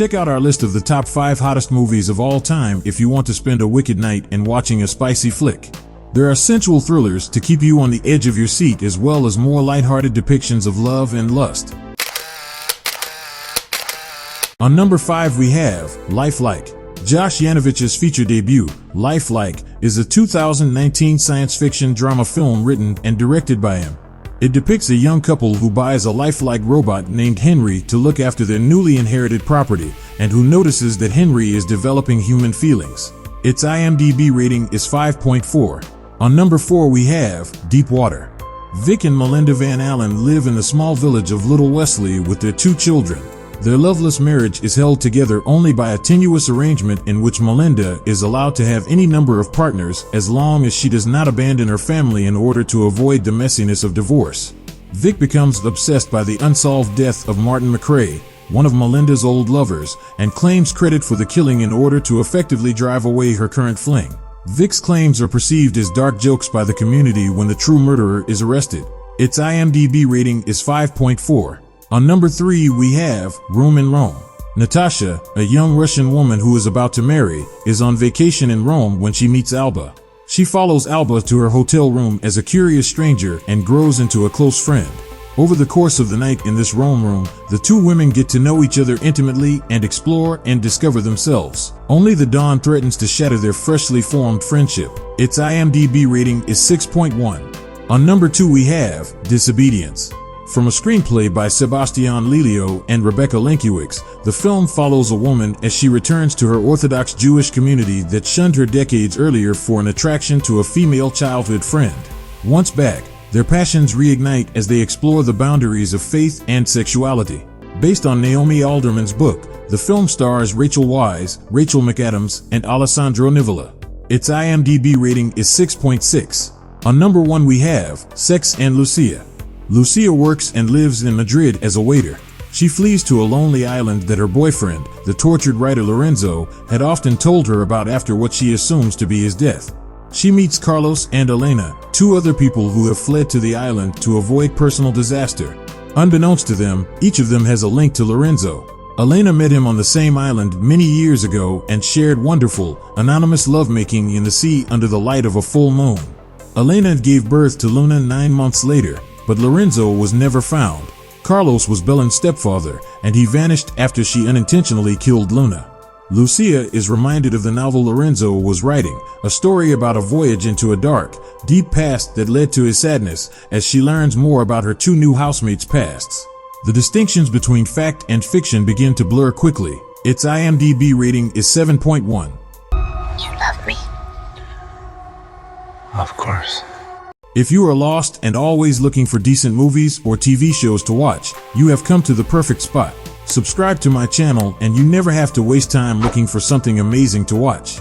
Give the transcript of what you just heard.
Check out our list of the top 5 hottest movies of all time if you want to spend a wicked night and watching a spicy flick. There are sensual thrillers to keep you on the edge of your seat, as well as more lighthearted depictions of love and lust. On number 5 we have Lifelike. Josh Yanovich's feature debut, Lifelike, is a 2019 science fiction drama film written and directed by him. It depicts a young couple who buys a lifelike robot named Henry to look after their newly inherited property, and who notices that Henry is developing human feelings. Its IMDb rating is 5.4. On number 4 we have Deep Water. Vic and Melinda Van Allen live in the small village of Little Wesley with their 2 children. Their loveless marriage is held together only by a tenuous arrangement in which Melinda is allowed to have any number of partners as long as she does not abandon her family in order to avoid the messiness of divorce. Vic becomes obsessed by the unsolved death of Martin McRae, one of Melinda's old lovers, and claims credit for the killing in order to effectively drive away her current fling. Vic's claims are perceived as dark jokes by the community when the true murderer is arrested. Its IMDb rating is 5.4. On number 3 we have Room in Rome. Natasha, a young Russian woman who is about to marry, is on vacation in Rome when she meets Alba. She follows Alba to her hotel room as a curious stranger and grows into a close friend. Over the course of the night in this Rome room, the 2 women get to know each other intimately and explore and discover themselves. Only the dawn threatens to shatter their freshly formed friendship. Its IMDb rating is 6.1. On number 2 we have Disobedience. From a screenplay by Sebastian Lelio and Rebecca Lenkiewicz, the film follows a woman as she returns to her Orthodox Jewish community that shunned her decades earlier for an attraction to a female childhood friend. Once back, their passions reignite as they explore the boundaries of faith and sexuality. Based on Naomi Alderman's book, the film stars Rachel Weisz, Rachel McAdams, and Alessandro Nivola. Its IMDb rating is 6.6. On number 1 we have Sex and Lucia. Lucia works and lives in Madrid as a waiter. She flees to a lonely island that her boyfriend, the tortured writer Lorenzo, had often told her about after what she assumes to be his death. She meets Carlos and Elena, 2 other people who have fled to the island to avoid personal disaster. Unbeknownst to them, each of them has a link to Lorenzo. Elena met him on the same island many years ago and shared wonderful, anonymous lovemaking in the sea under the light of a full moon. Elena gave birth to Luna 9 months later, but Lorenzo was never found. Carlos was Belen's stepfather, and he vanished after she unintentionally killed Luna. Lucia is reminded of the novel Lorenzo was writing, a story about a voyage into a dark, deep past that led to his sadness as she learns more about her 2 new housemates' pasts. The distinctions between fact and fiction begin to blur quickly. Its IMDb rating is 7.1. You love me? Of course. If you are lost and always looking for decent movies or TV shows to watch, you have come to the perfect spot. Subscribe to my channel and you never have to waste time looking for something amazing to watch.